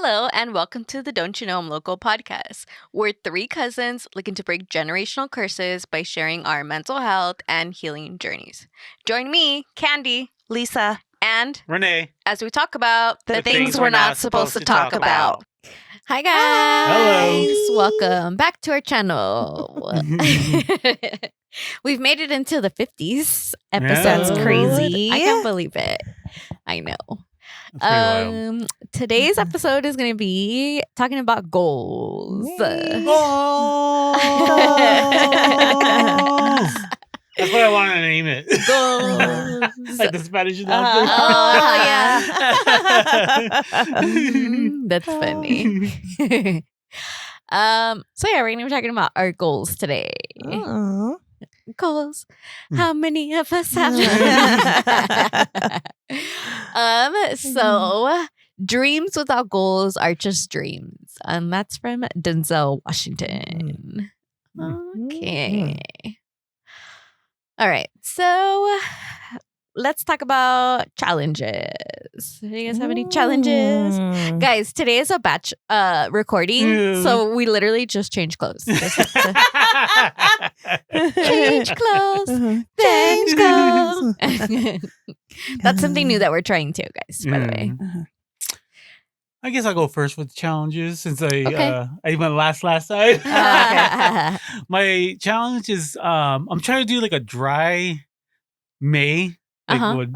Hello, and welcome to the Don't You Know I'm Loco podcast. We're three cousins looking to break generational curses by sharing our mental health and healing journeys. Join me, Candy, Lisa, and Rene. as we talk about The things we're not supposed to talk about. Hi, guys. Hello. Welcome back to our channel. We've made it into the 50s episodes. Yeah. Crazy. I can't believe it. I know. That's pretty wild. Today's episode is going to be talking about goals. Goals! That's what I wanted to name it. Goals. Like the Spanish announcer. That's funny. So yeah, we're going to be talking about our goals today. Oh. Goals. How many of us have so dreams without goals are just dreams. That's from Denzel Washington. Okay. All right. So let's talk about challenges. Do you guys have any challenges? Guys, today is a batch recording, so we literally just changed clothes. Change clothes. Change clothes. That's something new that we're trying too, guys, by the way. I guess I'll go first with the challenges since Okay. I went last time. Okay. My challenge is I'm trying to do like a dry May like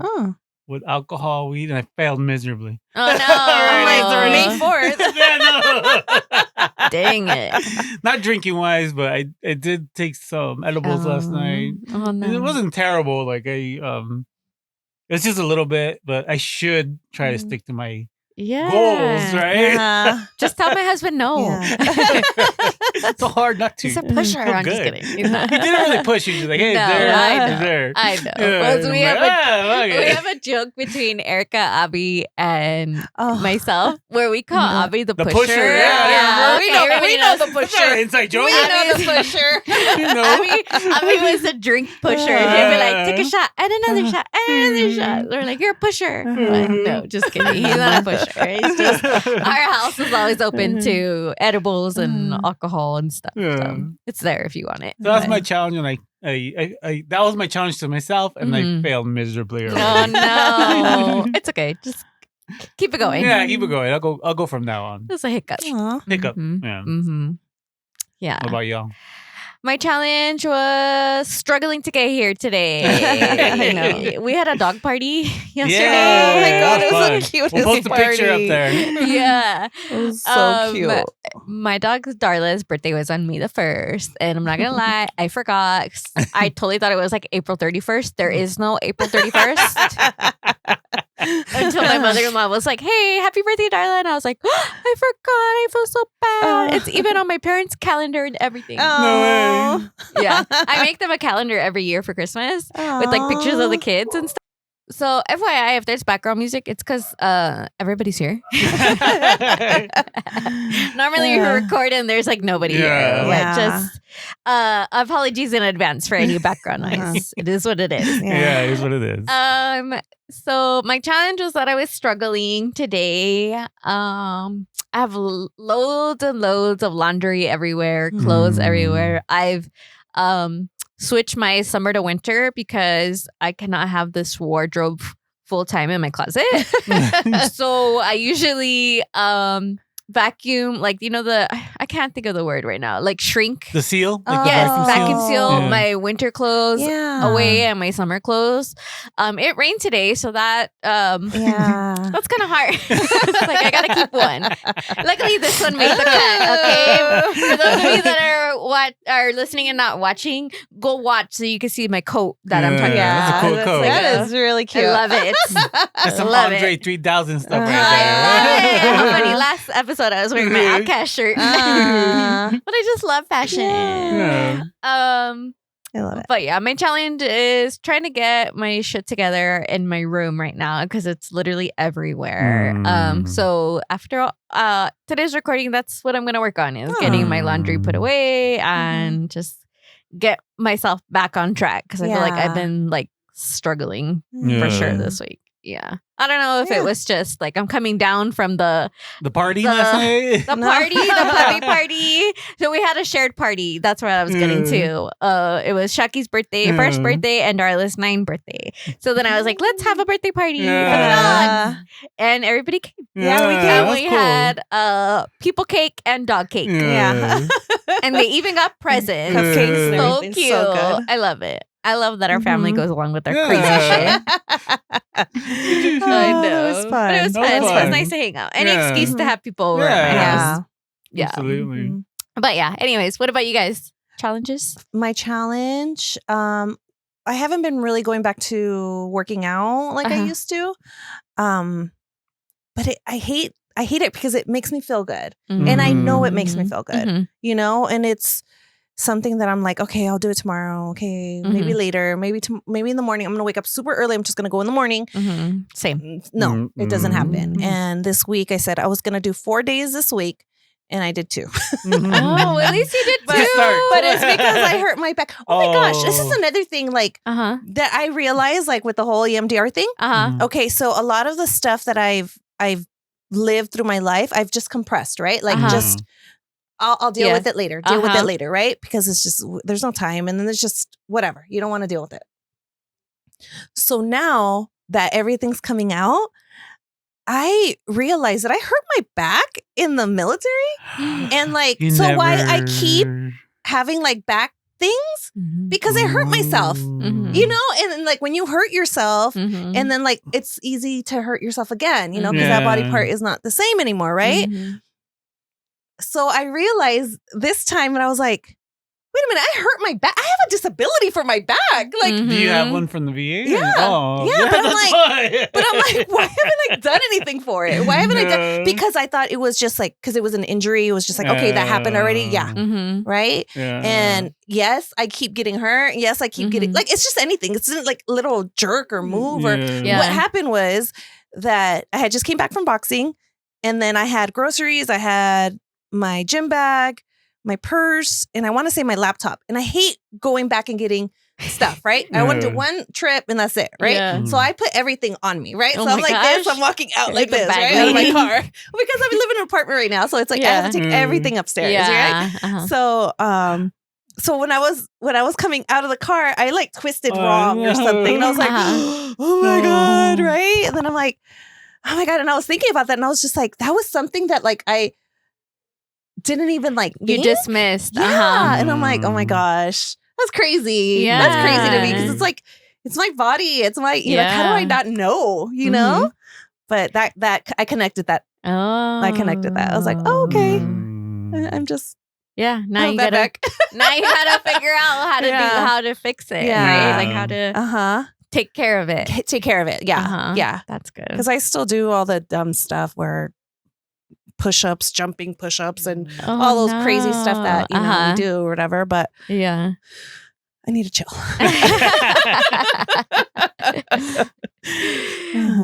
with alcohol, weed, and I failed miserably. Oh no. It's already May 4th. Yeah, no. Dang it. Not drinking wise, but I did take some edibles last night. Oh And no. it wasn't terrible. Like it's just a little bit, but I should try to stick to my Yeah. goals, right? Yeah. Just tell my husband no. Yeah. It's so hard not to. He's a pusher. I'm I'm just good. kidding. He didn't really push you. He's like, hey, No, it's there. I It's know. there. I know. Yeah, Well, we I'm have like, we okay. have a joke between Erica, Abby, and Oh. myself where we call Yeah. Abby the The pusher. pusher, yeah. Okay, We know everybody the knows. That's not pusher. an inside joke. We know the pusher. You know. Abby was a drink pusher. She'd be like, take a shot and another shot and another shot. They're like, you're a pusher. But no, just kidding. He's not a pusher. He's just our house is always open to edibles and alcohol and stuff. Yeah. So it's there if you want it. So that's my challenge, and I that was my challenge to myself, and I failed miserably. Oh no. It's okay. Just keep it going. Yeah, keep it going. I'll go from now on. It's a hiccup. Aw. Hiccup. Mhm. Yeah. Mm-hmm. Yeah. What about y'all? My challenge was struggling to get here today. I know. We had a dog party yesterday. Yeah, Oh my God, that's it was the fun. cutest We'll post a picture up party. there. Yeah. It was so cute. My dog Darla's birthday was on May the 1st. And I'm not going to lie, I forgot. I totally thought it was like April 31st. There is no April 31st. Until my mother-in-law was like, hey, happy birthday, Darla. And I was like, oh, I forgot. I feel so bad. It's even on my parents' calendar and everything. Oh. Yeah. I make them a calendar every year for Christmas with like pictures of the kids and stuff. So FYI, if there's background music, it's because everybody's here. Normally you record and there's like nobody here. But Yeah. just apologies in advance for any background noise. It is what it is. Yeah, it is what it is. So my challenge was that I was struggling today. I have loads and loads of laundry everywhere, clothes everywhere. I've switch my summer to winter because I cannot have this wardrobe full time in my closet. So I usually vacuum, like, you know, I can't think of the word right now, like shrink. The seal? Like the Yes, vacuum Oh. seal Yeah. my winter clothes Yeah. away and my summer clothes. It rained today, so that Yeah. that's kind of hard. It's like I gotta keep one. Luckily, this one made the cut. Okay, for those of you that are listening and not watching, go watch so you can see my coat that I'm talking Yeah, about. that's a cool coat. That is really cute. I love it. That's some love Andre it. 3000 stuff I love it. How right funny! Last episode, I was wearing my Outcast shirt, but I just love fashion. Yeah. I love it. But yeah, my challenge is trying to get my shit together in my room right now because it's literally everywhere. So after today's recording, that's what I'm gonna work on is getting my laundry put away and just get myself back on track because I feel like I've been like struggling for sure this week. Yeah. I don't know if it was just like I'm coming down from the party last night. The party, the puppy party. So we had a shared party. That's what I was getting to. It was Shaki's birthday, first birthday, and Darla's 9th birthday. So then I was like, let's have a birthday party for the dogs. And everybody came. Yeah, we came. And we had people cake and dog cake. Yeah. And they even got presents. Cupcakes and So everything. cute. So good. I love it. I love that our family goes along with our crazy Yeah. shit. I know. It was fun. But it was That was fun. It was fun. nice to hang out. Any Yeah. excuse to have people over at my Yeah. house. Yeah. Absolutely. But yeah, anyways, what about you guys? Challenges? My challenge, I haven't been really going back to working out like I used to. But I hate it because it makes me feel good. And I know it makes me feel good, you know, and it's something that I'm like, okay, I'll do it tomorrow. Okay, maybe later, maybe in the morning. I'm going to wake up super early. I'm just going to go in the morning. Same. No, it doesn't happen. And this week I said I was going to do 4 days this week. And I did 2. Oh, at least you did 2. But it's because I hurt my back. Oh my gosh. This is another thing like that I realized like with the whole EMDR thing. Okay, so a lot of the stuff that I've lived through my life, I've just compressed, right? Like just I'll deal with it later. Deal with it later, right? Because it's just there's no time and then there's just whatever. You don't want to deal with it. So now that everything's coming out, I realized that I hurt my back in the military. And like, why I keep having like back things because I hurt myself, you know? And then like when you hurt yourself and then like it's easy to hurt yourself again, you know, because that body part is not the same anymore, right? So I realized this time and I was like, wait a minute, I hurt my back. I have a disability for my back. Like, do you have one from the VA? Yeah. But I'm like, why haven't I done anything for it? Why haven't I done? Because I thought it was just like, because it was an injury. It was just like, okay, that happened already. Yeah. Right. Yeah. And yes, I keep getting hurt. Yes, I keep getting, like, it's just anything. It's not like little jerk or move or what happened was that I had just came back from boxing and then I had groceries. I had my gym bag, my purse, and I want to say my laptop. And I hate going back and getting stuff, right? I want to do one trip and that's it, right? Yeah. So I put everything on me, right? Oh so I'm my like gosh. this, I'm walking out like Like a this, bag right? Out of my lady. car. Because I'm living in an apartment right now. So it's like I have to take everything upstairs, right? So so when I was coming out of the car, I like twisted wrong or something. And I was like, oh my God, right? And then I'm like, oh my God. And I was thinking about that and I was just like, that was something that like I didn't even like You think. dismissed. Yeah. And I'm like, oh my gosh, that's crazy. Yeah. That's crazy to me because it's like, it's my body. It's my, you know, how do I not know, you know? But that I connected that. Oh. I connected that. I was like, oh, okay. I'm just. Yeah. Now Oh, you that gotta back. now you gotta figure out how to do how to fix it. Yeah. Right? Like how to take care of it. Take care of it. Yeah. Yeah. That's good. Because I still do all the dumb stuff where push-ups, jumping push-ups and all those crazy stuff that, you know, we do or whatever. But yeah. I need to chill.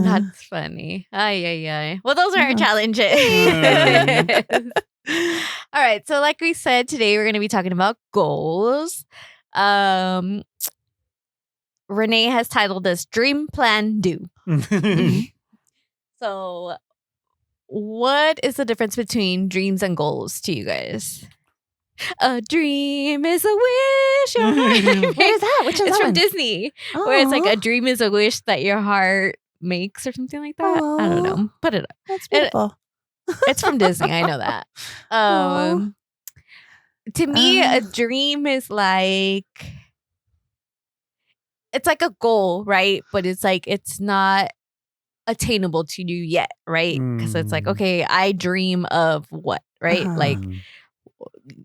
That's funny. Ay. Well, those are our challenges. All right. So like we said, today we're going to be talking about goals. Rene has titled this Dream, Plan, Do. So what is the difference between dreams and goals to you guys? A dream is a wish. Your heart What is that? Which is It's that from one? Disney, where it's like a dream is a wish that your heart makes or something like that. I don't know. Put it up. That's beautiful. It's from Disney. I know that. To me, a dream is like it's like a goal, right? But it's like it's not attainable to you yet, right? Because it's like, okay, I dream of what, right? Like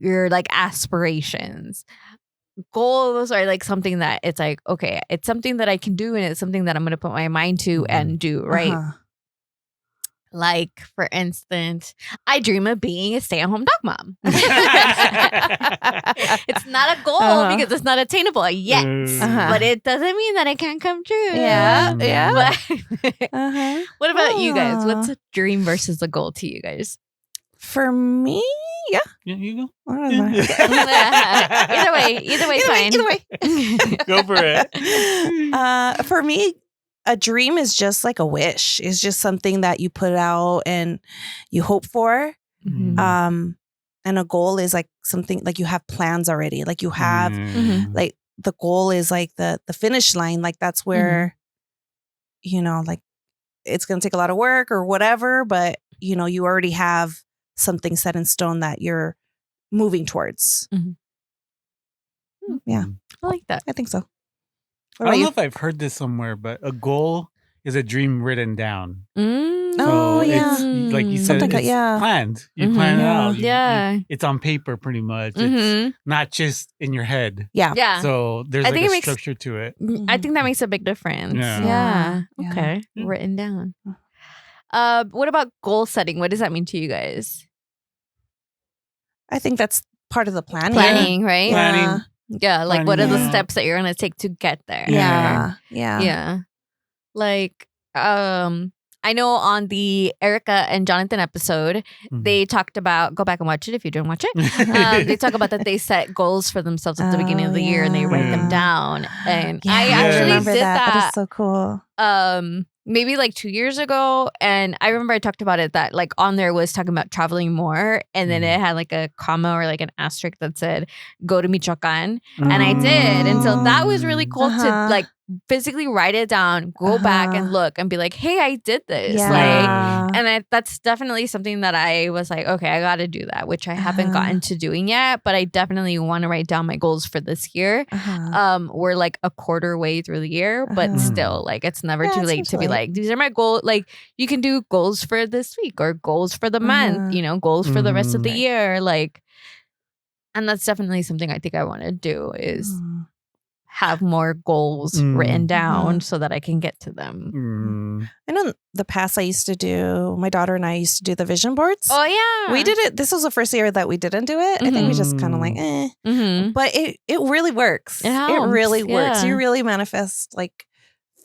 your like aspirations. Goals are like something that it's like, okay, it's something that I can do and it's something that I'm going to put my mind to and do, right? Like, for instance, I dream of being a stay-at-home dog mom. It's not a goal because it's not attainable yet. But it doesn't mean that it can't come true. Yeah. But what about you guys? What's a dream versus a goal to you guys? For me, yeah. Yeah, you go. Either way, fine. Either way. Go for it. For me, a dream is just like a wish. It's just something that you put out and you hope for. Mm-hmm. And a goal is like something like you have plans already. Like you have like the goal is like the finish line. Like that's where, like it's going to take a lot of work or whatever, but you already have something set in stone that you're moving towards. Yeah. I like that. I think so. I don't know if I've heard this somewhere, but a goal is a dream written down. So it's like you said, it's planned. You plan it out. It's on paper pretty much. It's not just in your head. Yeah. So there's like a structure to it. I think that makes a big difference. Yeah. Okay. Written down. What about goal setting? What does that mean to you guys? I think that's part of the planning. Planning, right? Planning. Yeah. Like what are the steps that you're going to take to get there? Yeah. Like, I know on the Erica and Jonathan episode, they talked about, go back and watch it if you didn't watch it. They talk about that they set goals for themselves at the beginning of the year and they write them down. And I actually did that. That is so cool. Maybe like 2 years ago. And I remember I talked about it that like on there was talking about traveling more. And then it had like a comma or like an asterisk that said, go to Michoacan. And I did. And so that was really cool to like physically write it down, go back and look and be like, hey, I did this. That's definitely something that I was like, okay, I got to do that, which I haven't gotten to doing yet, but I definitely want to write down my goals for this year. We're like a quarter way through the year, but still like, it's never too late to be like, these are my goals. Like you can do goals for this week or goals for the month, goals for the rest of the year. Like, and that's definitely something I think I want to do is have more goals written down so that I can get to them. I know in the past my daughter and I used to do the vision boards. Oh yeah. We did it. This was the first year that we didn't do it. I think we just kind of like, but it really works. It really works. You really manifest like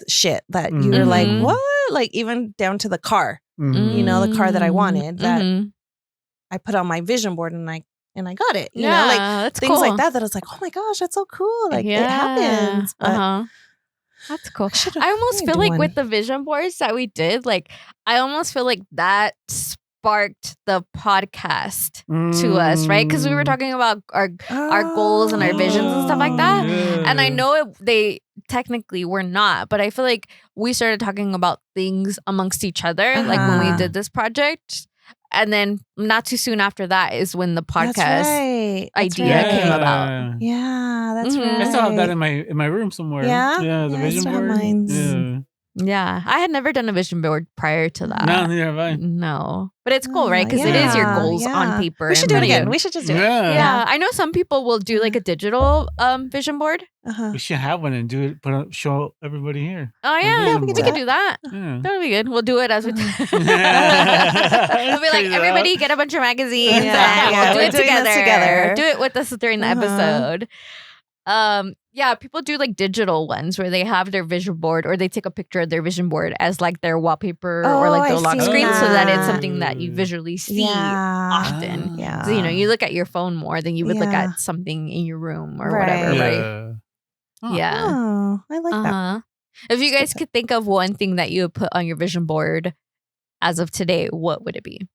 shit that you were like, what? Like even down to the car, the car that I wanted that I put on my vision board and I got it. You know, like that's things cool. like that. That I was like, oh my gosh, that's so cool. Like it happens. But that's cool. I almost feel like with the vision boards that we did, like I almost feel like that sparked the podcast to us, right? Because we were talking about our goals and our visions and stuff like that. And I know they technically were not, but I feel like we started talking about things amongst each other, like when we did this project. And then not too soon after that is when the podcast idea came about. Yeah, that's right. I still have that in my room somewhere. Yeah, the vision board. Yeah, I had never done a vision board prior to that. No, neither have I. No, but it's cool, right? Because it is your goals on paper. We should do it again. We should just do it. Yeah, I know some people will do like a digital vision board. We should have one and do it. Show everybody here. Oh yeah, we could do that. That would be good. We'll do it as we. We'll be like, everybody get a bunch of magazines. We'll do it together. Do it with us during the episode. Yeah, people do like digital ones where they have their vision board or they take a picture of their vision board as like their wallpaper or like their lock screen so that it's something that you visually see often. So, you look at your phone more than you would look at something in your room or whatever, right? Yeah. Oh, I like that. If you guys could think of one thing that you would put on your vision board as of today, what would it be?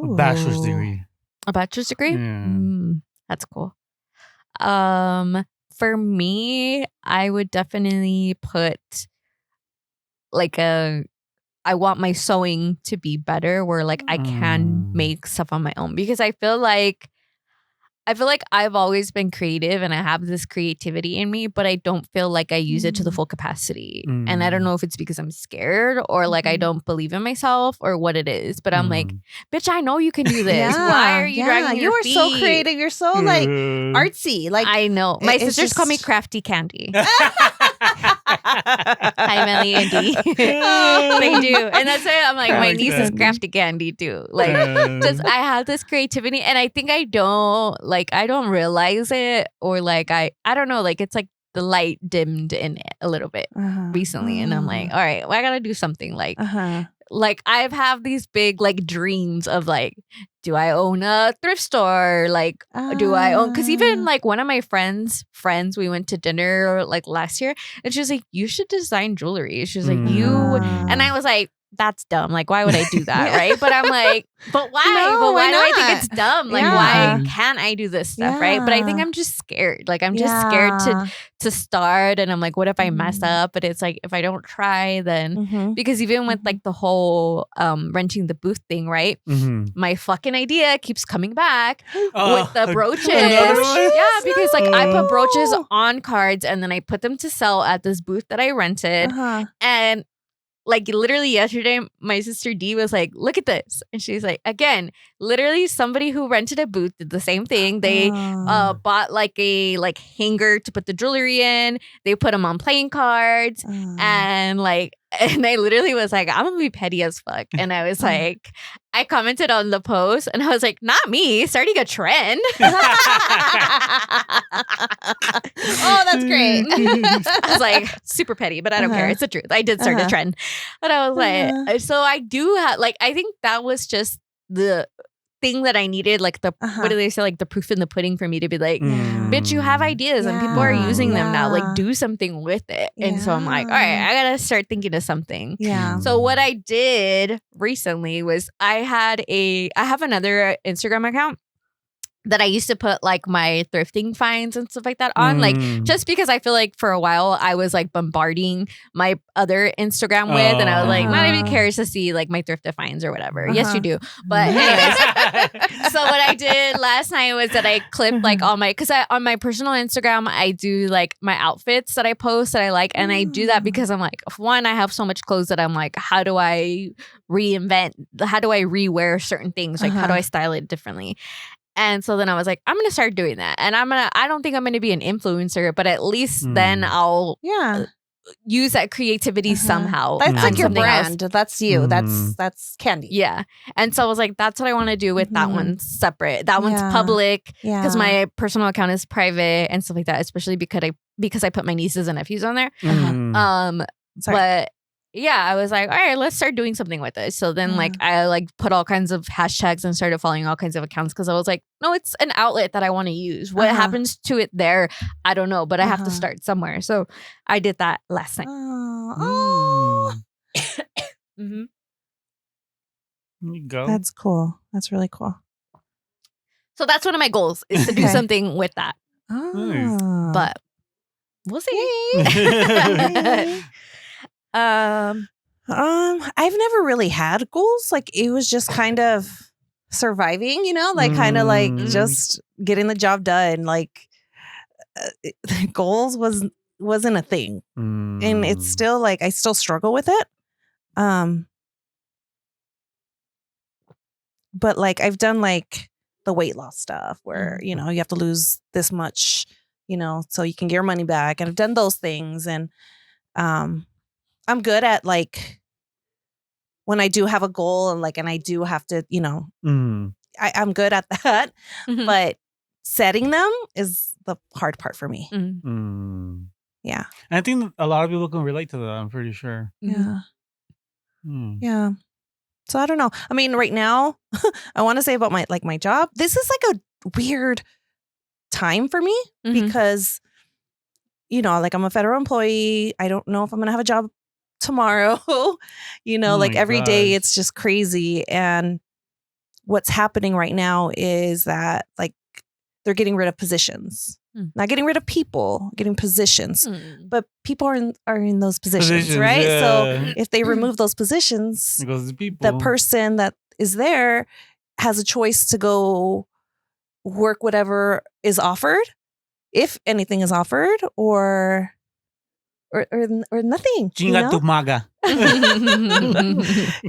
A bachelor's degree. A bachelor's degree? Yeah. That's cool. For me, I would definitely put like I want my sewing to be better where like I can make stuff on my own because I feel like I've always been creative and I have this creativity in me, but I don't feel like I use it to the full capacity. And I don't know if it's because I'm scared or like I don't believe in myself or what it is. But I'm like, bitch, I know you can do this. Why are you dragging your feet? You are so creative. You're so like artsy. Like I know. My sisters call me Crafty Candy. Hi, Melly and Dee. They do. And that's why I'm like, my niece is Crafty Candy too. Like, just I have this creativity and I think I don't realize it or like I don't know, like it's like light dimmed in it a little bit recently, and I'm like, all right, well, I gotta do something. Like I've have these big like dreams of like, do I own a thrift store? Like, do I own? Because even like one of my friends, we went to dinner like last year, and she was like, you should design jewelry. She was like, and I was like, that's dumb. Like, why would I do that? Right. But I'm like, but why? No, but why do why I think not? it's dumb? Like, why can't I do this stuff? Right. But I think I'm just scared. Like, I'm just scared to start. And I'm like, what if I mess up? But it's like, if I don't try, then because even with like the whole renting the booth thing, right? My fucking idea keeps coming back with the brooches. Yeah, because like I put brooches on cards and then I put them to sell at this booth that I rented. And like literally yesterday, my sister D was like, look at this. And she's like, again, literally somebody who rented a booth did the same thing. They bought like a hanger to put the jewelry in. They put them on playing cards. And I literally was like, I'm going to be petty as fuck. And I was like, I commented on the post and I was like, not me, starting a trend. Oh, that's great. I was like, super petty, but I don't care. It's the truth. I did start a trend. But I was like, so I do have, like, I think that was just the thing that I needed, like the what do they say, like the proof in the pudding for me to be like, bitch, you have ideas and people are using them now. Like, do something with it. And so I'm like, all right, I gotta start thinking of something. So what I did recently was I have another Instagram account that I used to put like my thrifting finds and stuff like that on, like just because I feel like for a while I was like bombarding my other Instagram with, and I was like, not even cares to see like my thrifted finds or whatever. Yes, you do. But anyways, so what I did last night was that I clipped like all my, because on my personal Instagram I do like my outfits that I post that I like, and I do that because I'm like, one, I have so much clothes that I'm like, how do I rewear certain things? Like, how do I style it differently? And so then I was like, I'm going to start doing that. And I don't think I'm going to be an influencer, but at least then I'll use that creativity somehow. That's like your brand. Else. That's you. That's Candy. Yeah. And so I was like, that's what I want to do with that one separate. That one's public because my personal account is private and stuff like that, especially because I put my nieces and nephews on there. But yeah, I was like, all right, let's start doing something with it. So then like I like put all kinds of hashtags and started following all kinds of accounts because I was like, no, it's an outlet that I want to use. What happens to it there, I don't know, but I have to start somewhere. So I did that last night. You go. That's cool. That's really cool. So that's one of my goals is to do something with that. Nice. But we'll see. I've never really had goals. Like, it was just kind of surviving, you know, like kind of like just getting the job done. Like, goals wasn't a thing, and it's still like I still struggle with it. But like I've done like the weight loss stuff where you know you have to lose this much, you know, so you can get your money back, and I've done those things, and I'm good at like when I do have a goal and I do have to, you know, I'm good at that. But setting them is the hard part for me. Yeah. And I think a lot of people can relate to that, I'm pretty sure. Yeah. Yeah. So I don't know. I mean, right now, I want to say about my job. This is like a weird time for me because, you know, like I'm a federal employee. I don't know if I'm going to have a job tomorrow. You know, like every day it's just crazy. And what's happening right now is that like they're getting rid of positions. Not getting rid of people, getting positions. But people are in those positions, right? Yeah. So if they remove those positions, it goes to people. The person that is there has a choice to go work whatever is offered, if anything is offered, or nothing. Chinga tu maga.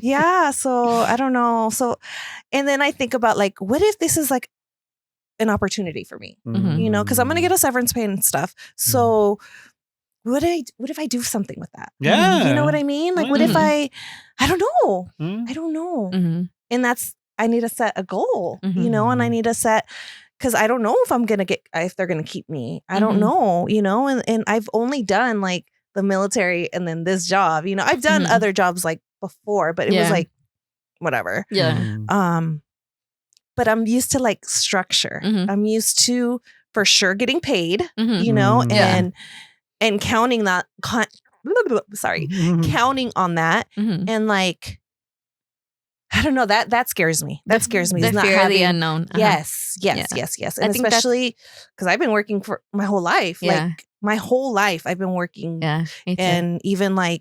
Yeah, so I don't know. So, and then I think about like, what if this is like an opportunity for me, you know, because I'm going to get a severance pay and stuff. So what if I do something with that? Yeah. You know what I mean? Like, what if I don't know. I don't know. And I need to set a goal, you know, and I need to set, because I don't know if they're gonna keep me. I don't know, and I've only done like the military and then this job. I've done other jobs like before, but it was like whatever. Yeah. But I'm used to like structure. I'm used to for sure getting paid, and counting that. Counting on that, and like. I don't know, that scares me. That scares me. The fear of the unknown. Yes. And especially because I've been working for my whole life. Like my whole life I've been working. Yeah. And even when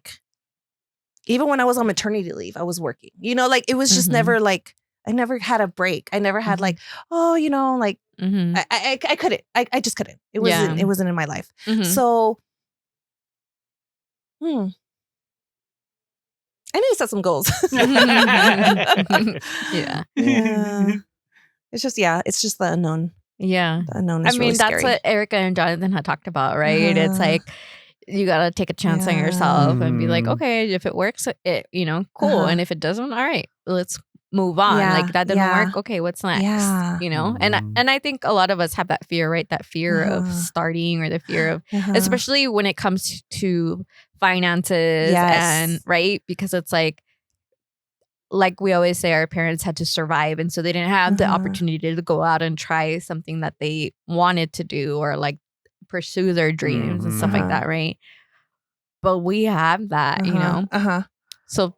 I was on maternity leave, I was working. Like it was just never like I never had a break. I never had like, like I couldn't. I just couldn't. It wasn't in my life. So I need to set some goals. Yeah. It's just the unknown. Yeah. The unknown is really that's scary. what Erica and Jonathan had talked about, right? It's like you gotta take a chance on yourself and be like, okay, if it works, cool. And if it doesn't, all right, let's move on. Like that didn't work. Okay, what's next? And I think a lot of us have that fear, right? That fear of starting, or the fear of, especially when it comes to finances, and right, because it's like we always say, our parents had to survive, and so they didn't have the opportunity to go out and try something that they wanted to do, or like pursue their dreams and stuff like that, right? But we have that, so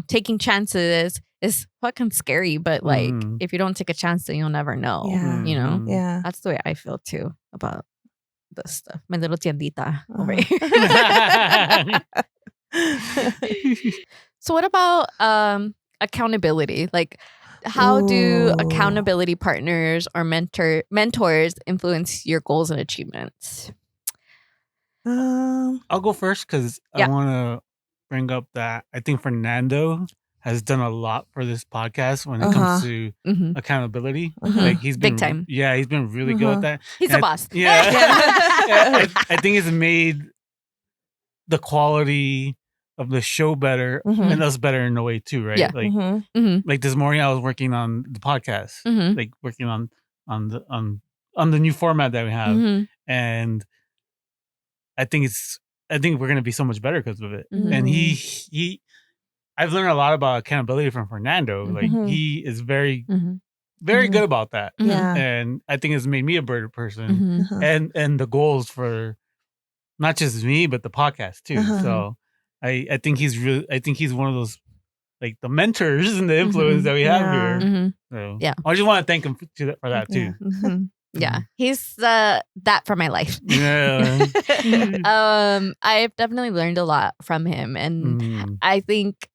taking chances is fucking scary, but like if you don't take a chance, then you'll never know. That's the way I feel too about this stuff. My little tiendita over here. So what about accountability? Like, how do accountability partners or mentors influence your goals and achievements? I'll go first because I want to bring up that I think Fernando has done a lot for this podcast when it comes to accountability. Like he's been big time. Yeah, he's been really good at that. He's a boss. I think it's made the quality of the show better and us better in a way too, right? Yeah. Like this morning I was working on the podcast, like working on the new format that we have, and I think we're gonna be so much better because of it. And I've learned a lot about accountability from Fernando. Like he is very very good about that. And I think it's made me a better person, and the goals for not just me but the podcast too. So I think he's one of those, like, the mentors and the influence that we have here. So I just want to thank him for that too. Yeah, he's that for my life. Yeah. I've definitely learned a lot from him, and I think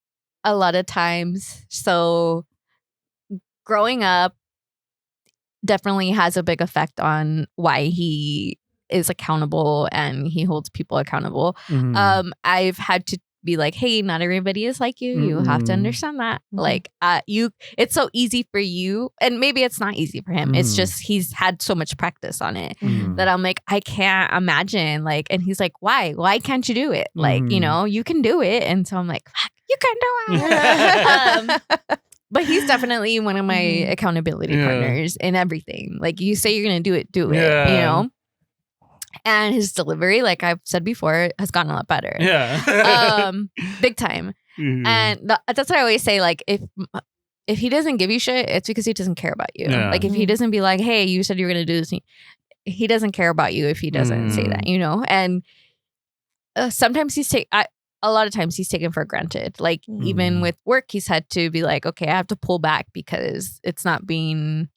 a lot of times, so growing up definitely has a big effect on why he is accountable and he holds people accountable. I've had to be like, hey, not everybody is like you. You have to understand that. Like, it's so easy for you, and maybe it's not easy for him. It's just he's had so much practice on it that I'm like, I can't imagine. Like, and he's like, why? Why can't you do it? Like, you can do it. And so I'm like, fuck, you can do it. But he's definitely one of my accountability partners in everything. Like, you say you're gonna do it, do it. And his delivery, like I've said before, has gotten a lot better. Big time. And that's what I always say. Like, if he doesn't give you shit, it's because he doesn't care about you. Like, if he doesn't be like, hey, you said you were gonna do this, he doesn't care about you if he doesn't say that, And sometimes a lot of times he's taken for granted. Like, even with work, he's had to be like, okay, I have to pull back because it's not being,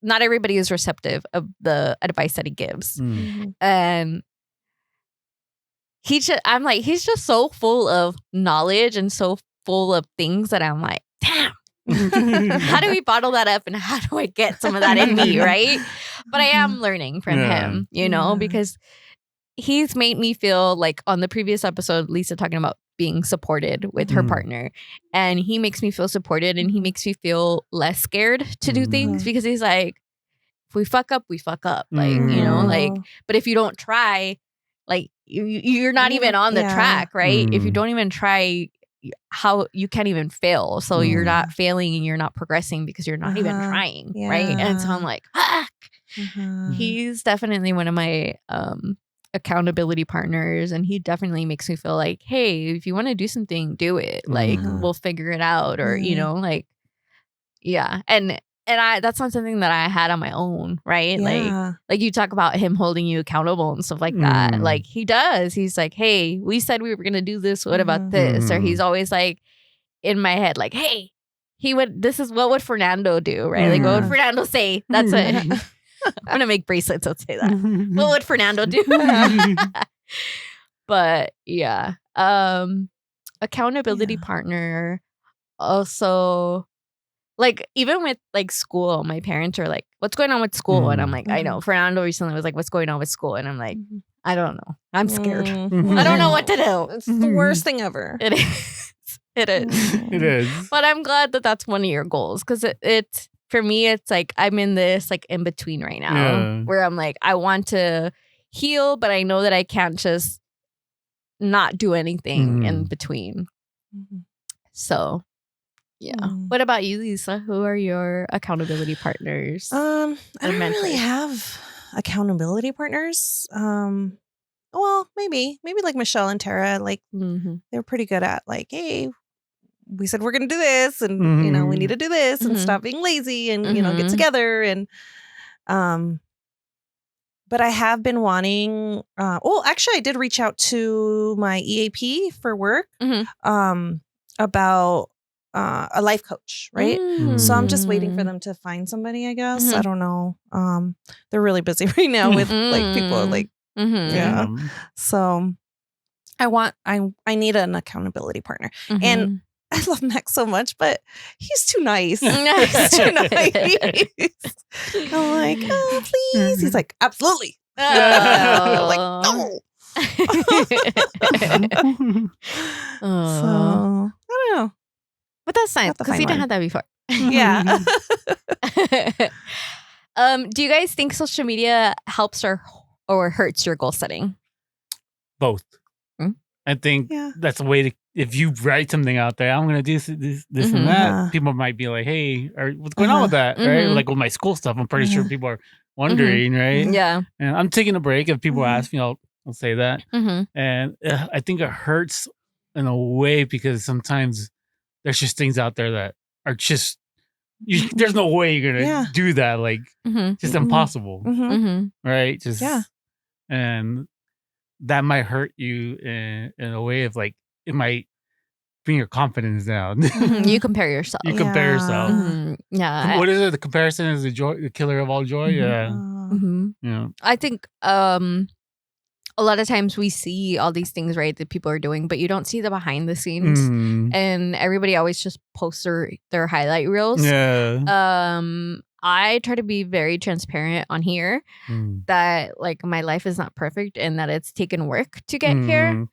not everybody is receptive of the advice that he gives. And he's just so full of knowledge and so full of things that I'm like, damn, how do we bottle that up and how do I get some of that in me, right? But I am learning from him, because he's made me feel like, on the previous episode, Lisa talking about being supported with her partner, and he makes me feel supported, and he makes me feel less scared to do things, because he's like, if we fuck up, like, like, but if you don't try, like, you're not even on the track, right? If you don't even try, how you can't even fail. So you're not failing and you're not progressing because you're not even trying. Yeah. Right. And so I'm like, he's definitely one of my accountability partners, and he definitely makes me feel like, hey, if you want to do something, do it. Like we'll figure it out, or you know, like and I that's not something that I had on my own, right? Like you talk about him holding you accountable and stuff like that. Like he does. He's like, hey, we said we were gonna do this. What about this? Or he's always like in my head, like, hey, this is what would Fernando do, right? Like what would Fernando say? That's it. I'm gonna make bracelets that say that. What would Fernando do? But yeah. Accountability partner. Also, like even with like school, my parents are like, what's going on with school? And I'm like, I know. Fernando recently was like, what's going on with school? And I'm like, I don't know. I'm scared. I don't know what to do. It's the worst thing ever. It is. It is. It is. But I'm glad that that's one of your goals, because it's for me, it's like I'm in this like in between right now where I'm like, I want to heal, but I know that I can't just not do anything in between. So, yeah. What about you, Lisa? Who are your accountability partners? I don't really have accountability partners. Well, maybe like Michelle and Tara. Like they're pretty good at like, hey, we said we're gonna do this, and you know, we need to do this, and stop being lazy, and you know, get together, and but I have been wanting. Actually, I did reach out to my EAP for work about a life coach, right? So I'm just waiting for them to find somebody. I guess I don't know. They're really busy right now with like people like So I need an accountability partner, and I love Max so much, but he's too nice. He's too nice. I'm like, oh, please. He's like, absolutely. I'm like, no. So I don't know. But that's nice because he didn't have that before. Yeah. Do you guys think social media helps or hurts your goal setting? Both. I think that's a way to, if you write something out there, I'm going to do this and that, people might be like, hey, what's going on with that? Right? Like with my school stuff, I'm pretty sure people are wondering, right? Yeah. And I'm taking a break. If people ask me, I'll say that. And I think it hurts in a way because sometimes there's just things out there that are just, there's no way you're going to do that. Like, just impossible. Right? Just, and that might hurt you in a way of like, it might bring your confidence down. You compare yourself. You compare yourself. Yeah. What is it? The comparison is the killer of all joy. Yeah. Yeah. I think a lot of times we see all these things, right, that people are doing, but you don't see the behind the scenes. And everybody always just posts their highlight reels. Yeah. I try to be very transparent on here that like my life is not perfect and that it's taken work to get here.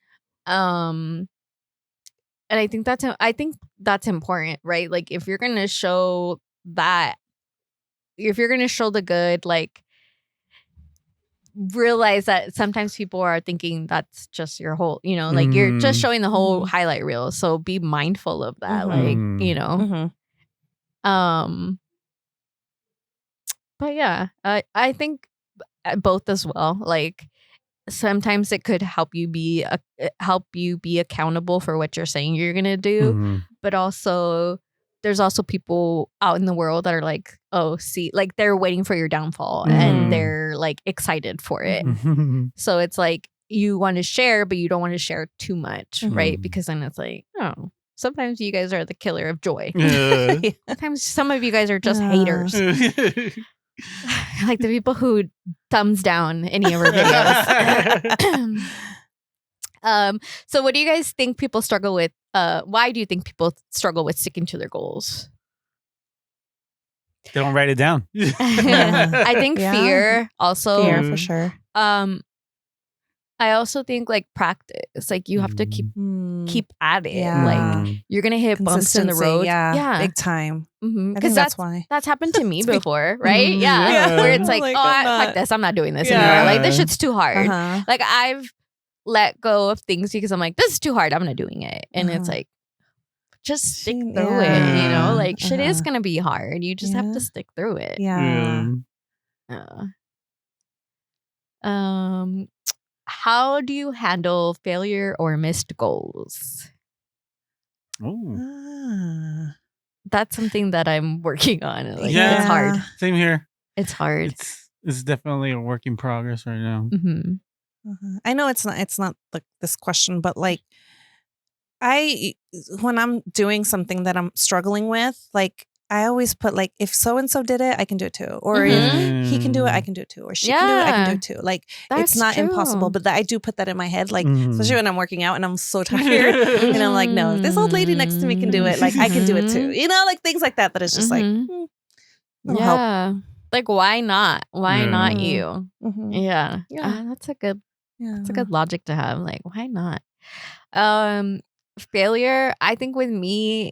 And I think that's important, right? Like if you're gonna show that, if you're gonna show the good, like realize that sometimes people are thinking that's just your whole, you know, like you're just showing the whole highlight reel. So be mindful of that, like, you know. But yeah, I think both as well. Like sometimes it could help you be accountable for what you're saying you're gonna do, but also there's also people out in the world that are like, oh, see, like they're waiting for your downfall and they're like excited for it. So it's like you want to share, but you don't want to share too much, right? Because then it's like, oh, sometimes you guys are the killer of joy. Sometimes some of you guys are just haters. Like the people who thumbs down any of our videos. So what do you guys think people struggle with? Why do you think people struggle with sticking to their goals? They don't write it down. I think fear also. Fear for sure. I also think like practice, like you have to keep at it. Like you're gonna hit bumps in the road. Yeah, big time. Because that's why that's happened to me before, right? Where it's like, fuck this, I'm not doing this anymore. Like this shit's too hard. Like I've let go of things because I'm like, this is too hard. I'm not doing it, and it's like, just stick through it, you know? Like, shit is going to be hard. You just have to stick through it. Yeah. How do you handle failure or missed goals? That's something that I'm working on. Like, it's hard. Same here. It's hard. It's definitely a work in progress right now. I know it's not like this question, but like when I'm doing something that I'm struggling with, like I always put like, if so and so did it, I can do it too. Or if he can do it, I can do it too. Or she can do it, I can do it too. Like it's not impossible, but I do put that in my head, like especially when I'm working out and I'm so tired, and I'm like, no, if this old lady next to me can do it, like I can do it too. You know, like things like that. That is just like, help. Like why not? Why not you? Yeah. That's a good. That's a good logic to have. Like why not? Failure. I think with me,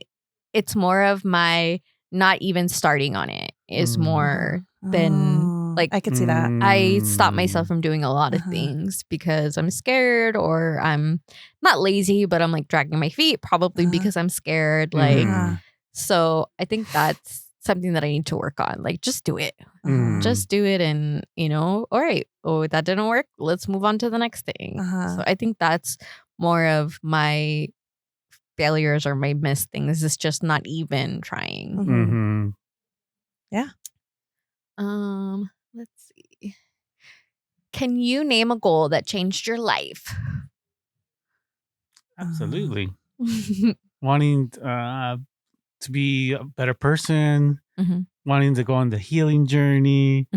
it's more of my not even starting on it is more than like I could see that. I stop myself from doing a lot of things because I'm scared, or I'm not lazy, but I'm like dragging my feet probably because I'm scared. Like, so I think that's something that I need to work on. Like, just do it. Just do it. And, you know, all right. Oh, that didn't work. Let's move on to the next thing. So I think that's more of my failures or my missed things. Is just not even trying. Yeah. Let's see. Can you name a goal that changed your life? Absolutely. Wanting to be a better person, wanting to go on the healing journey,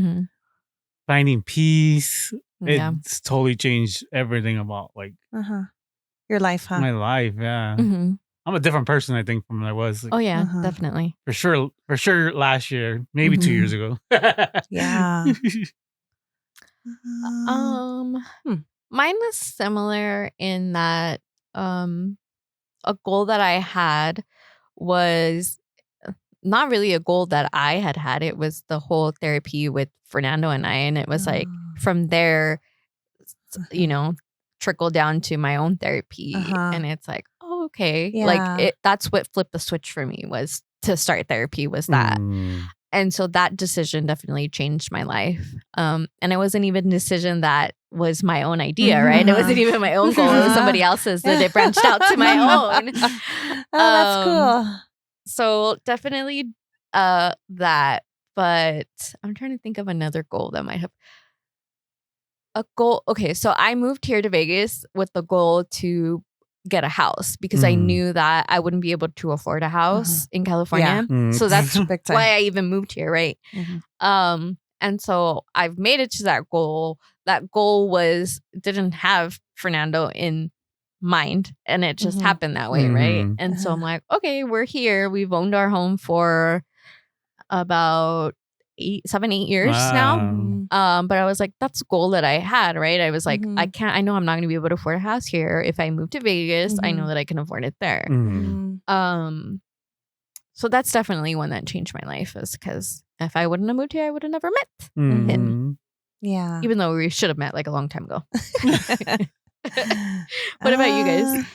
finding peace. It's totally changed everything about like your life, huh? My life, yeah. I'm a different person, I think, from when I was. Like, definitely. For sure last year, maybe 2 years ago. Yeah. Mine was similar in that a goal that I had was not really a goal that I had. It was the whole therapy with Fernando and I. And it was like from there, you know, trickle down to my own therapy. And it's like, oh, okay. Yeah. Like that's what flipped the switch for me, was to start therapy, was that. And so that decision definitely changed my life. And it wasn't even a decision that was my own idea, right? It wasn't even my own goal. It was somebody else's that it branched out to my own. That's cool. So definitely that. But I'm trying to think of another goal that might have a goal. Okay, so I moved here to Vegas with the goal to get a house because I knew that I wouldn't be able to afford a house in California. So that's why I even moved here, right? And so I've made it to that goal. That goal didn't have Fernando in mind, and it just happened that way, right? And so I'm like, okay, we're here. We've owned our home for about 7-8 years now. But I was like, that's a goal that I had, right? I was like, I know I'm not going to be able to afford a house here. If I move to Vegas, I know that I can afford it there. So that's definitely one that changed my life, is because if I wouldn't have moved here, I would have never met him. Yeah. Even though we should have met like a long time ago. What about you guys?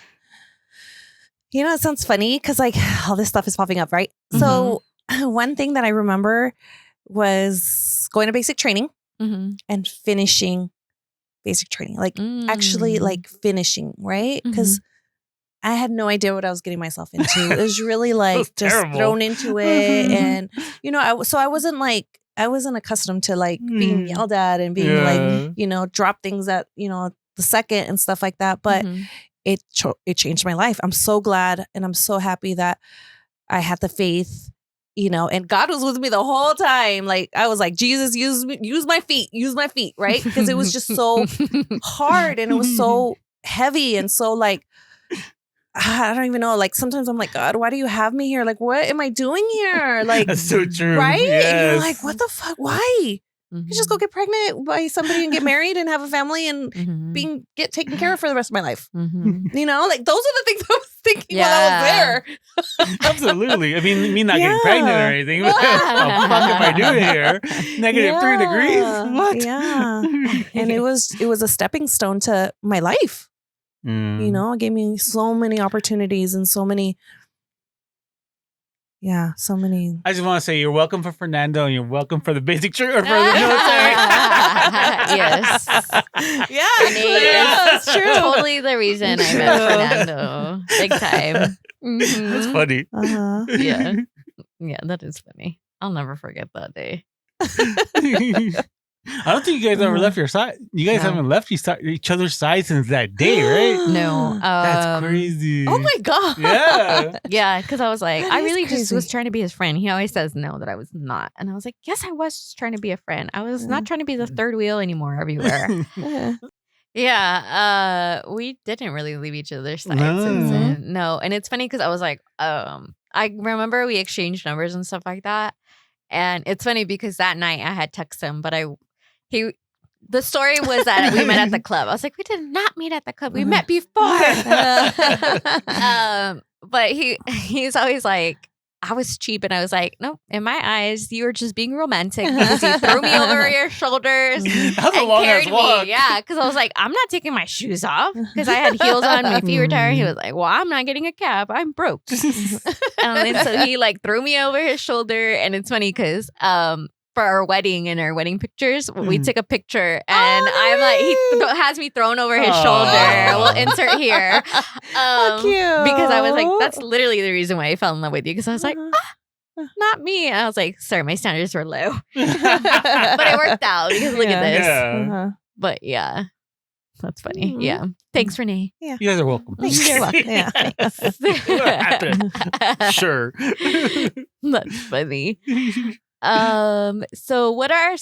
You know, it sounds funny because like all this stuff is popping up, right? So one thing that I remember was going to basic training and finishing basic training, like actually like finishing, right? Because I had no idea what I was getting myself into. It was really like just thrown into it. And, you know, I wasn't accustomed to like being yelled at and being like, you know, drop things at, you know, the second and stuff like that. But it changed my life. I'm so glad and I'm so happy that I had the faith, you know, and God was with me the whole time. Like I was like, Jesus, use my feet, right? Because it was just so hard and it was so heavy and so like, I don't even know. Like sometimes I'm like, God, why do you have me here? Like, what am I doing here? Like, that's so true, right? Yes. And you're like, what the fuck? Why? You just go get pregnant by somebody and get married and have a family and get taken care of for the rest of my life. You know, like those are the things I was thinking while I was there. Absolutely. I mean, me not getting pregnant or anything. What the fuck am I doing here? -3 degrees? What? Yeah. And it was a stepping stone to my life. You know, it gave me so many opportunities and so many Yeah, so many. I just want to say you're welcome for Fernando and you're welcome for the basic trigger for the military. Yes. Yeah, That's true. Totally the reason I met Fernando. Big time. Mm-hmm. That's funny. Yeah. Yeah, that is funny. I'll never forget that day. I don't think you guys ever left your side. You guys haven't left each other's side since that day, right? No. That's crazy. Oh my God. Yeah. Yeah, because I was like, That I is really just crazy. was trying to be his friend. He always says no, that I was not. And I was like, yes, I was just trying to be a friend. I was not trying to be the third wheel anymore everywhere. Yeah. We didn't really leave each other's sides. No. And it's funny because I was like, I remember we exchanged numbers and stuff like that. And it's funny because that night I had texted him, but the story was that we met at the club. I was like, we did not meet at the club. We met before. But he's always like, I was cheap. And I was like, nope, in my eyes, you were just being romantic because you threw me over your shoulders and carried me. Yeah, because I was like, I'm not taking my shoes off because I had heels on. My feet were tired. He was like, well, I'm not getting a cab. I'm broke. And then so he like threw me over his shoulder. And it's funny because for our wedding and our wedding pictures, we took a picture and I'm like, he has me thrown over his shoulder. We'll insert here. How cute. Because I was like, that's literally the reason why I fell in love with you. Because I was like, not me. And I was like, sorry, my standards were low. But it worked out because look at this. Yeah. But yeah, that's funny. Yeah. Thanks, Rene. You guys are welcome. You're welcome. Yeah. What happened? Sure. That's funny. So what are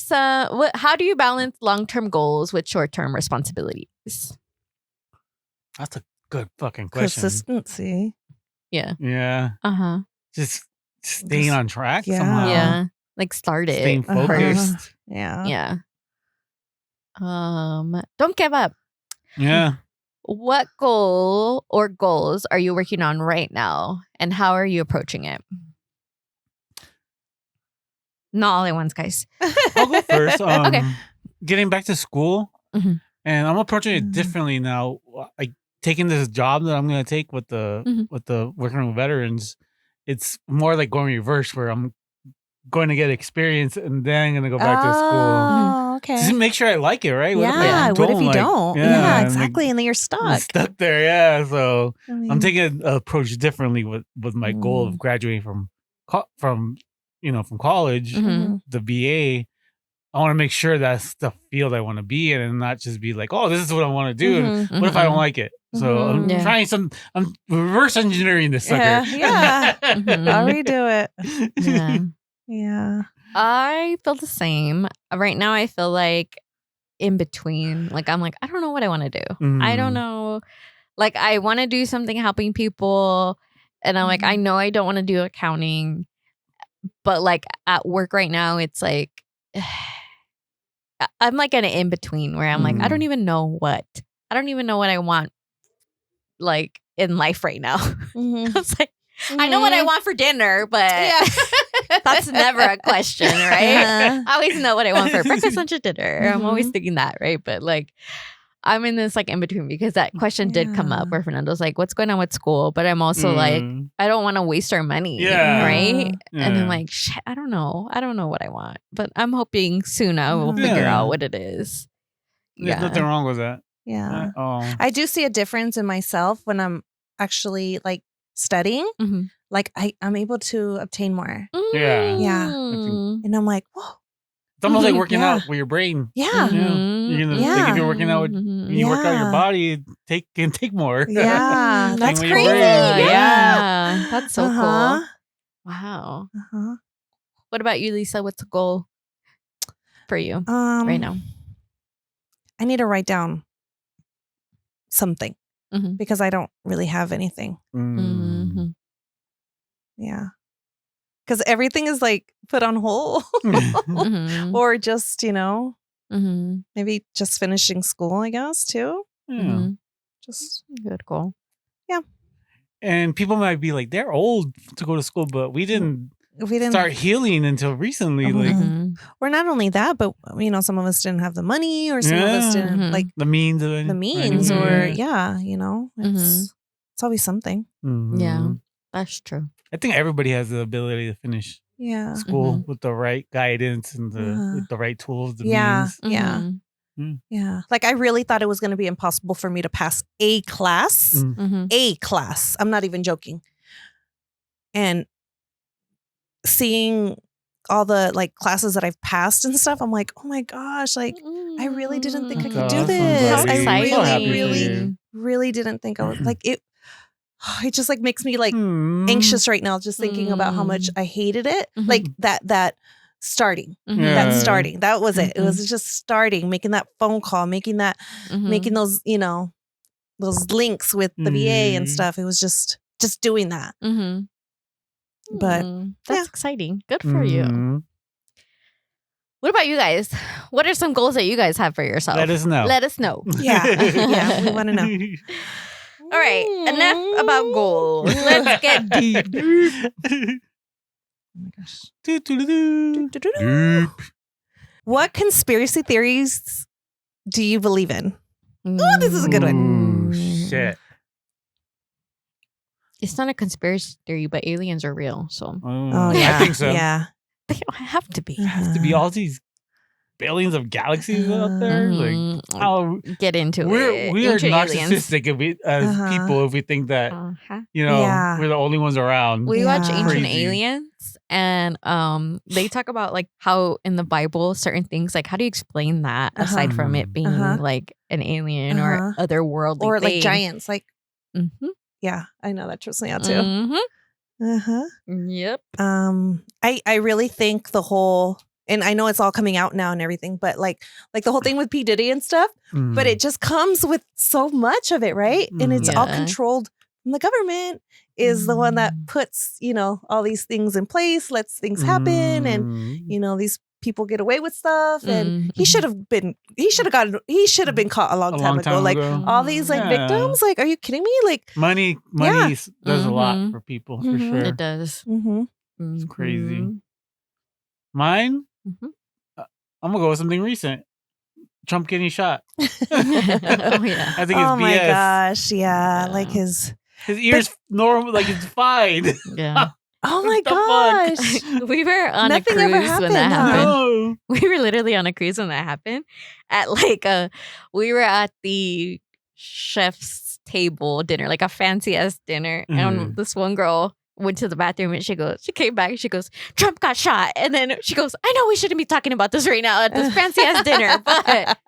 how do you balance long-term goals with short-term responsibilities? That's a good fucking question. Consistency. Yeah. Yeah. Just staying on track somehow. Yeah. Like start it. Staying focused. Yeah. Yeah. Don't give up. Yeah. What goal or goals are you working on right now and how are you approaching it? Not all at once, guys. I'll go first. Okay. Getting back to school, and I'm approaching it differently now. I taking this job that I'm going to take with the working with veterans. It's more like going reverse, where I'm going to get experience and then I'm going to go back to school. Oh, okay. Just make sure I like it, right? What if you don't? Yeah, exactly. And then you're I'm stuck. stuck there, yeah. So I'm taking an approach differently with my goal of graduating from college, the BA. I want to make sure that's the field I want to be in and not just be like, oh, this is what I want to do. And what if I don't like it? So I'm trying I'm reverse engineering this sucker. Yeah. I'll redo it. Yeah. Yeah. I feel the same. Right now, I feel like in between. Like, I'm like, I don't know what I want to do. I don't know. Like, I want to do something helping people. And I'm like, I know I don't want to do accounting. But like at work right now, it's like, I'm like in an in between where I'm like, I don't even know what I want like in life right now. I was like, I know what I want for dinner, but that's never a question, right? I always know what I want for breakfast, lunch, and dinner. I'm always thinking that, right? But like, I'm in this like in between because that question did come up where Fernando's like, what's going on with school? But I'm also like, I don't want to waste our money, right? Yeah. And I'm like, shit, I don't know what I want. But I'm hoping soon I will figure out what it is. There's nothing wrong with that. Yeah. I do see a difference in myself when I'm actually like studying. Like I'm able to obtain more. Yeah. And I'm like, whoa. It's almost like working out with your brain. Yeah. Think if you're working out when you work out your body, can take more. Yeah. That's crazy. Yeah. That's so cool. Wow. What about you, Lisa? What's a goal for you right now? I need to write down something because I don't really have anything. Yeah. Because everything is like put on hold or just, maybe just finishing school, I guess, too. Just good goal. Yeah. And people might be like, they're old to go to school, but we didn't start healing until recently. Or not only that, but, some of us didn't have the money or some of us didn't like the means or it's always something. Yeah, that's true. I think everybody has the ability to finish school with the right guidance and with the right tools, the means. Yeah. Like I really thought it was going to be impossible for me to pass a class. A class. I'm not even joking. And seeing all the like classes that I've passed and stuff, I'm like, oh my gosh, like I really didn't think I could do this. How exciting. I really didn't think I was like it. It just like makes me like anxious right now, just thinking about how much I hated it. Like that starting, that was it. It was just starting, making that phone call, making those, those links with the VA and stuff. It was just doing that. But that's exciting. Good for you. What about you guys? What are some goals that you guys have for yourself? Let us know. Yeah, we want to know. All right, enough about goals. Let's get deep. Oh my gosh. What conspiracy theories do you believe in? Oh, this is a good one. Shit. It's not a conspiracy theory, but aliens are real. So, I think so. Yeah, they don't have to be. There has to be all these billions of galaxies out there. Like, how get into it? We are narcissistic as people if we think that we're the only ones around. We watch Ancient Aliens, and they talk about like how in the Bible certain things, like how do you explain that aside from it being like an alien or otherworldly or thing? like giants, like. Yeah, I know that trips me out too. Yep. I really think the whole, and I know it's all coming out now and everything, but like the whole thing with P. Diddy and stuff, but it just comes with so much of it, right? And it's all controlled from the government is the one that puts, all these things in place, lets things happen. And, these people get away with stuff. And he should have been caught a long time ago. Like all these like victims, like, are you kidding me? Like money does a lot for people for sure. It does. It's crazy. Mine? I'm gonna go with something recent. Trump getting shot. I think it's BS. Oh my gosh, yeah. Like his ears normal, like it's fine. Yeah. Oh my gosh. We were on a cruise when that happened. No. We were literally on a cruise when that happened. We were at the chef's table dinner, like a fancy ass dinner. And this one girl went to the bathroom and she came back and she goes, Trump got shot. And then she goes, I know we shouldn't be talking about this right now at this fancy ass dinner, but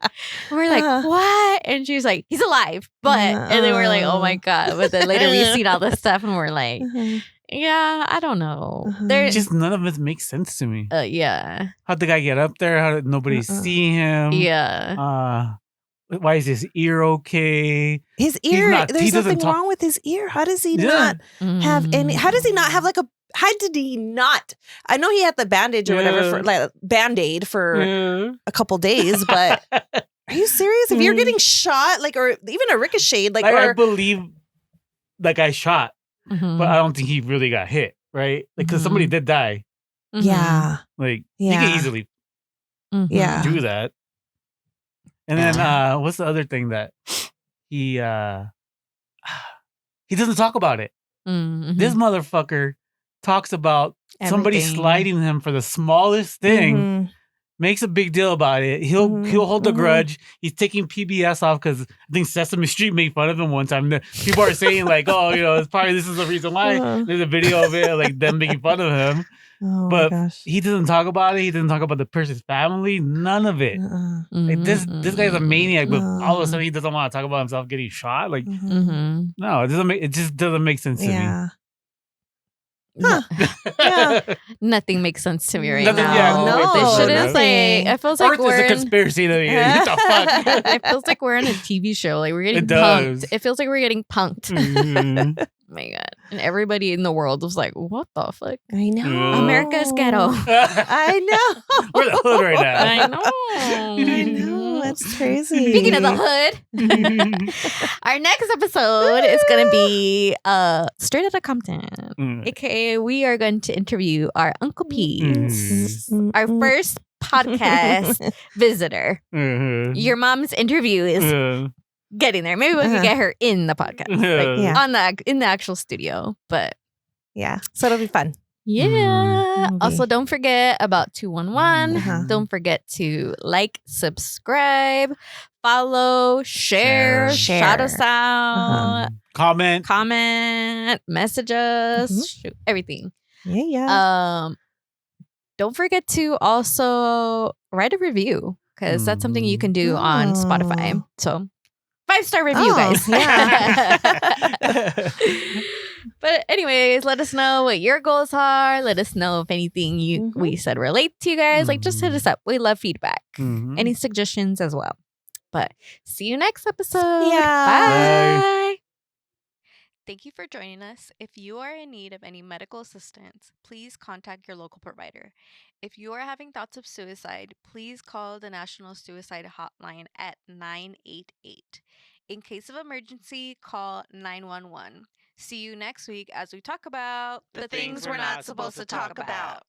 we're like, what? And she's like, he's alive. But, and then we're like, oh my God. But then later we seen all this stuff and we're like, yeah, I don't know. Just none of it makes sense to me. Yeah. How'd the guy get up there? How did nobody see him? Yeah. Why is his ear okay? His ear, there's nothing wrong with his ear. How does he not have any? How does he not have how did he not? I know he had the bandage or whatever for like Band-Aid for a couple days, but are you serious? If you're getting shot, like, or even a ricochet, like, I believe that guy shot. But I don't think he really got hit, right? Like, because somebody did die. Yeah. Like, you can easily do that. And then, what's the other thing that he doesn't talk about it? This motherfucker talks about somebody sliding him for the smallest thing. Makes a big deal about it. He'll hold the grudge. He's taking PBS off because I think Sesame Street made fun of him one time. People are saying like, "Oh, it's probably this is the reason why." There's a video of it, like them making fun of him. Oh, but he doesn't talk about it. He doesn't talk about the person's family. None of it. Like this guy's a maniac, but all of a sudden he doesn't want to talk about himself getting shot. Like, no, it doesn't. It just doesn't make sense to me. Nothing makes sense to me right now. Yeah, no, this shit is like, it feels like we're in a conspiracy to me. What the fuck? It feels like we're in a TV show. Like we're getting punked. It feels like we're getting punked. Oh my God. And everybody in the world was like, what the fuck? I know. America's ghetto. I know. We're the hood right now. I know. I know. That's crazy. Speaking of the hood, our next episode is going to be Straight Outta Compton. AKA, we are going to interview our Uncle Pete, our first podcast visitor. Your mom's interview is getting there. Maybe we can get her in the podcast, in the actual studio. But Yeah. So it'll be fun. Yeah. Also, don't forget about 211. Don't forget to like, subscribe, follow, share. Shout us out. Comment. Message us. Shoot, everything. Yeah. Don't forget to also write a review because that's something you can do on Spotify. So 5-star review, guys. Yeah. But anyways, let us know what your goals are. Let us know if anything we said relate to you guys. Like, just hit us up. We love feedback. Any suggestions as well. But see you next episode. Yeah. Bye. Thank you for joining us. If you are in need of any medical assistance, please contact your local provider. If you are having thoughts of suicide, please call the National Suicide Hotline at 988. In case of emergency, call 911. See you next week as we talk about the things we're not supposed to talk about.